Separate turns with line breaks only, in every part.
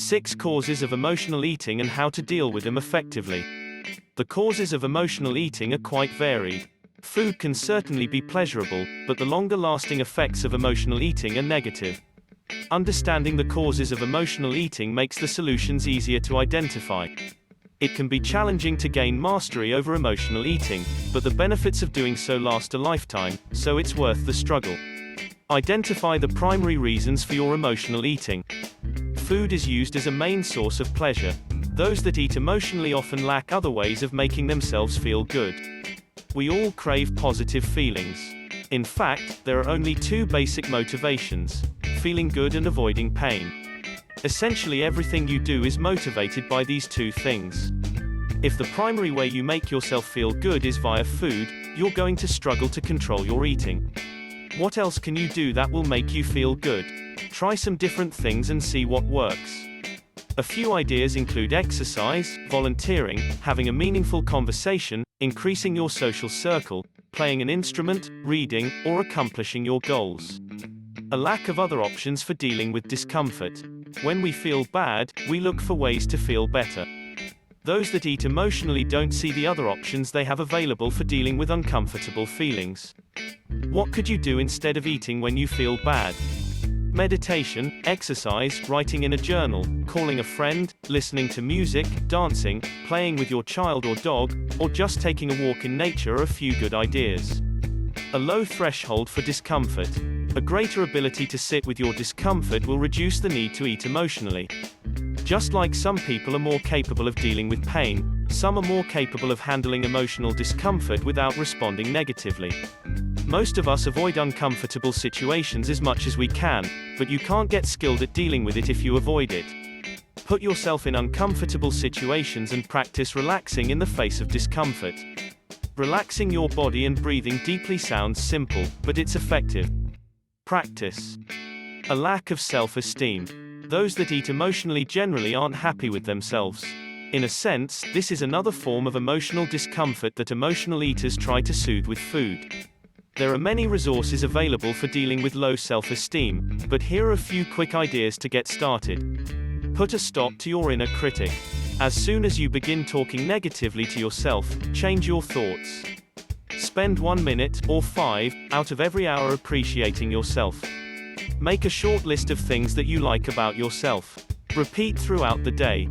6 causes of emotional eating and how to deal with them effectively. The causes of emotional eating are quite varied. Food can certainly be pleasurable, but the longer-lasting effects of emotional eating are negative. Understanding the causes of emotional eating makes the solutions easier to identify. It can be challenging to gain mastery over emotional eating, but the benefits of doing so last a lifetime, so it's worth the struggle. Identify the primary reasons for your emotional eating. Food is used as a main source of pleasure. Those that eat emotionally often lack other ways of making themselves feel good. We all crave positive feelings. In fact, there are only 2 basic motivations: feeling good and avoiding pain. Essentially everything you do is motivated by these 2 things. If the primary way you make yourself feel good is via food, you're going to struggle to control your eating. What else can you do that will make you feel good? Try some different things and see what works. A few ideas include exercise, volunteering, having a meaningful conversation, increasing your social circle, playing an instrument, reading, or accomplishing your goals. A lack of other options for dealing with discomfort. When we feel bad, we look for ways to feel better. Those that eat emotionally don't see the other options they have available for dealing with uncomfortable feelings. What could you do instead of eating when you feel bad? Meditation, exercise, writing in a journal, calling a friend, listening to music, dancing, playing with your child or dog, or just taking a walk in nature are a few good ideas. A low threshold for discomfort. A greater ability to sit with your discomfort will reduce the need to eat emotionally. Just like some people are more capable of dealing with pain, some are more capable of handling emotional discomfort without responding negatively. Most of us avoid uncomfortable situations as much as we can, but you can't get skilled at dealing with it if you avoid it. Put yourself in uncomfortable situations and practice relaxing in the face of discomfort. Relaxing your body and breathing deeply sounds simple, but it's effective. Practice. A lack of self-esteem. Those that eat emotionally generally aren't happy with themselves. In a sense, this is another form of emotional discomfort that emotional eaters try to soothe with food. There are many resources available for dealing with low self-esteem, but here are a few quick ideas to get started. Put a stop to your inner critic. As soon as you begin talking negatively to yourself, change your thoughts. Spend 1 minute, or 5, out of every hour appreciating yourself. Make a short list of things that you like about yourself. Repeat throughout the day.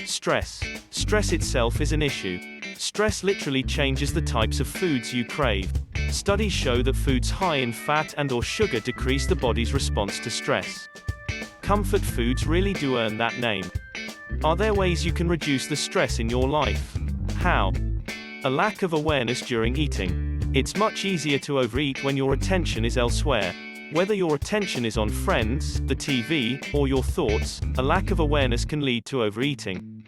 Stress. Stress itself is an issue. Stress literally changes the types of foods you crave. Studies show that foods high in fat and/or sugar decrease the body's response to stress. Comfort foods really do earn that name. Are there ways you can reduce the stress in your life? How? A lack of awareness during eating. It's much easier to overeat when your attention is elsewhere. Whether your attention is on friends, the TV, or your thoughts, a lack of awareness can lead to overeating.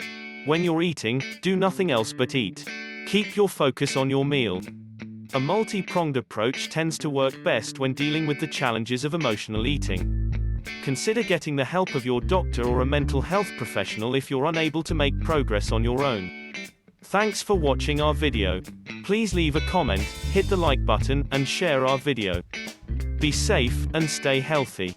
When you're eating, do nothing else but eat. Keep your focus on your meal. A multi-pronged approach tends to work best when dealing with the challenges of emotional eating. Consider getting the help of your doctor or a mental health professional if you're unable to make progress on your own. Thanks for watching our video. Please leave a comment, hit the like button, and share our video. Be safe, and stay healthy.